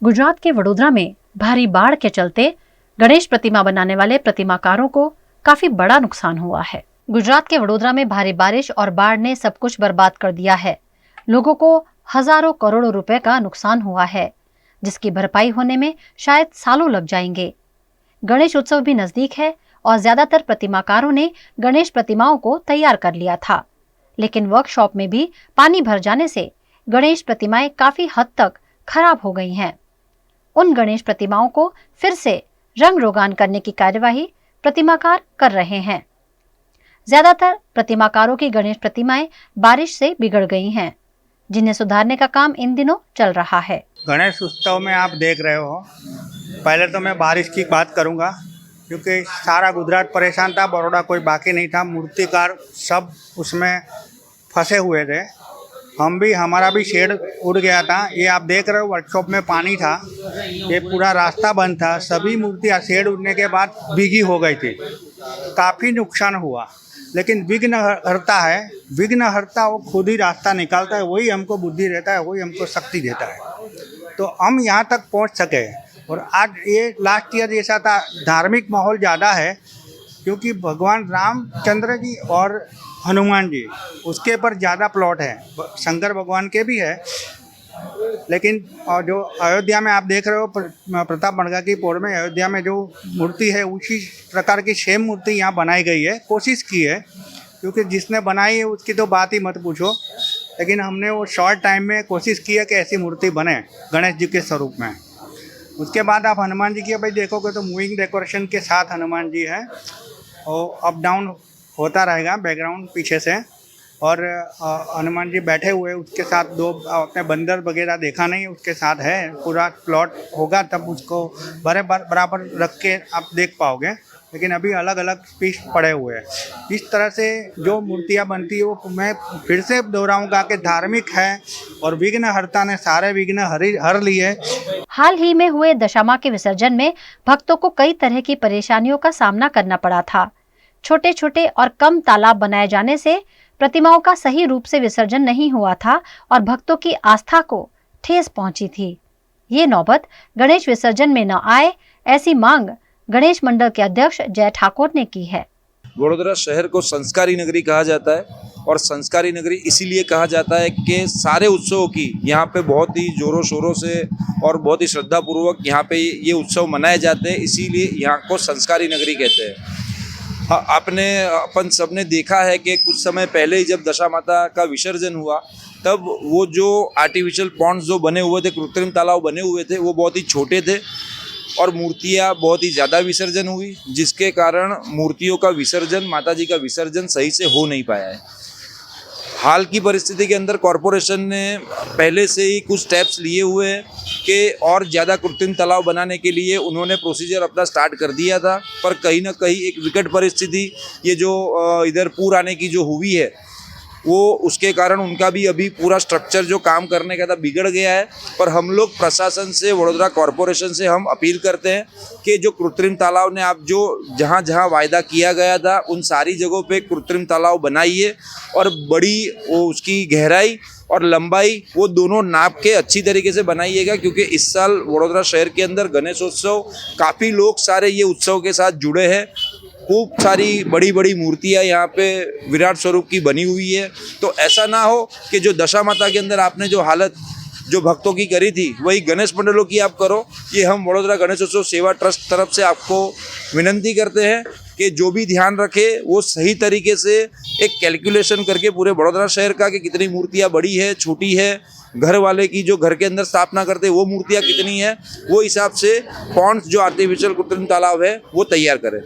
गुजरात के वडोदरा में भारी बाढ़ के चलते गणेश प्रतिमा बनाने वाले प्रतिमाकारों को काफी बड़ा नुकसान हुआ है। गुजरात के वडोदरा में भारी बारिश और बाढ़ ने सब कुछ बर्बाद कर दिया है। लोगों को हजारों करोड़ों रुपए का नुकसान हुआ है, जिसकी भरपाई होने में शायद सालों लग जाएंगे। गणेश उत्सव भी नजदीक है और ज्यादातर प्रतिमाकारों ने गणेश प्रतिमाओं को तैयार कर लिया था, लेकिन वर्कशॉप में भी पानी भर जाने से गणेश प्रतिमाएं काफी हद तक खराब हो गई हैं। उन गणेश प्रतिमाओं को फिर से रंग रोगान करने की कार्यवाही प्रतिमाकार कर रहे हैं। ज्यादातर प्रतिमाकारों की गणेश प्रतिमाएं बारिश से बिगड़ गई हैं, जिन्हें सुधारने का काम इन दिनों चल रहा है। गणेश उत्सव में आप देख रहे हो, पहले तो मैं बारिश की बात करूंगा, क्योंकि सारा गुजरात परेशान था, बड़ौदा कोई बाकी नहीं था। मूर्तिकार सब उसमें फंसे हुए थे। हमारा भी शेड उड़ गया था। ये आप देख रहे हो, वर्कशॉप में पानी था, ये पूरा रास्ता बंद था। सभी मूर्तियाँ शेड उड़ने के बाद भीगी हो गई थी। काफ़ी नुकसान हुआ, लेकिन विघ्नहर्ता है। विघ्नहर्ता वो खुद ही रास्ता निकालता है, वही हमको बुद्धि देता है, वही हमको शक्ति देता है। तो हम यहाँ तक पहुँच सके। और आज ये लास्ट ईयर जैसा था, धार्मिक माहौल ज़्यादा है, क्योंकि भगवान रामचंद्र जी और हनुमान जी, उसके पर ज़्यादा प्लॉट है। शंकर भगवान के भी है, लेकिन जो अयोध्या में आप देख रहे हो, प्रताप गढ़ की पौड़ में अयोध्या में जो मूर्ति है, उसी प्रकार की सेम मूर्ति यहाँ बनाई गई है। कोशिश की है, क्योंकि जिसने बनाई है उसकी तो बात ही मत पूछो, लेकिन हमने वो शॉर्ट टाइम में कोशिश की है कि ऐसी मूर्ति बने गणेश जी के स्वरूप में। उसके बाद आप हनुमान जी की भाई देखोगे तो मूविंग डेकोरेशन के साथ हनुमान जी है, और अप डाउन होता रहेगा बैकग्राउंड पीछे से। और हनुमान जी बैठे हुए, उसके साथ दो अपने बंदर वगैरह देखा नहीं, उसके साथ है। पूरा प्लॉट होगा तब उसको बराबर रख के आप देख पाओगे, लेकिन अभी अलग अलग पीस पड़े हुए हैं। इस तरह से जो मूर्तियाँ बनती है, वो मैं फिर से दोहराऊंगा कि धार्मिक है, और विघ्नहर्ता ने सारे विघ्न हर लिए। हाल ही में हुए दशामा के विसर्जन में भक्तों को कई तरह की परेशानियों का सामना करना पड़ा था। छोटे छोटे और कम तालाब बनाए जाने से प्रतिमाओं का सही रूप से विसर्जन नहीं हुआ था और भक्तों की आस्था को ठेस पहुंची थी। ये नौबत गणेश विसर्जन में न आए, ऐसी मांग गणेश मंडल के अध्यक्ष जय ठाकुर ने की है। वडोदरा शहर को संस्कारी नगरी कहा जाता है, और संस्कारी नगरी इसीलिए कहा जाता है कि सारे उत्सवों की यहाँ पे बहुत ही जोरों शोरों से और बहुत ही श्रद्धापूर्वक यहाँ पे ये उत्सव मनाए जाते हैं, इसीलिए यहाँ को संस्कारी नगरी कहते हैं। हाँ, अपन सबने देखा है कि कुछ समय पहले ही जब दशा माता का विसर्जन हुआ, तब वो जो आर्टिफिशियल पॉन्ड्स जो बने हुए थे, कृत्रिम तालाब बने हुए थे, वो बहुत ही छोटे थे और मूर्तियाँ बहुत ही ज़्यादा विसर्जन हुई, जिसके कारण मूर्तियों का विसर्जन, माता जी का विसर्जन सही से हो नहीं पाया है। हाल की परिस्थिति के अंदर कॉरपोरेशन ने पहले से ही कुछ स्टेप्स लिए हुए हैं कि और ज़्यादा कृत्रिम तालाब बनाने के लिए उन्होंने प्रोसीजर अपना स्टार्ट कर दिया था, पर कहीं ना कहीं एक विकट परिस्थिति, ये जो इधर पूर आने की जो हुई है, वो उसके कारण उनका भी अभी पूरा स्ट्रक्चर जो काम करने का था बिगड़ गया है। पर हम लोग प्रशासन से, वडोदरा कॉरपोरेशन से हम अपील करते हैं कि जो कृत्रिम तालाब ने आप जो जहाँ जहाँ वायदा किया गया था, उन सारी जगहों पे कृत्रिम तालाब बनाइए, और बड़ी वो उसकी गहराई और लंबाई वो दोनों नाप के अच्छी तरीके से बनाइएगा, क्योंकि इस साल वडोदरा शहर के अंदर गणेशोत्सव, काफ़ी लोग सारे ये उत्सव के साथ जुड़े हैं। खूब सारी बड़ी बड़ी मूर्तियाँ यहाँ पे विराट स्वरूप की बनी हुई है। तो ऐसा ना हो कि जो दशा माता के अंदर आपने जो हालत जो भक्तों की करी थी, वही गणेश मंडलों की आप करो। ये हम वडोदरा गणेशोत्सव सेवा ट्रस्ट तरफ से आपको विनंती करते हैं कि जो भी ध्यान रखे वो सही तरीके से एक कैलकुलेशन करके पूरे वडोदरा शहर का, कि कितनी मूर्तियाँ बड़ी है, छोटी है, घर वाले की जो घर के अंदर स्थापना करते हैं वो मूर्तियाँ कितनी है, वो हिसाब से पॉन्ड्स जो आर्टिफिशियल कृत्रिम तालाब है वो तैयार करें।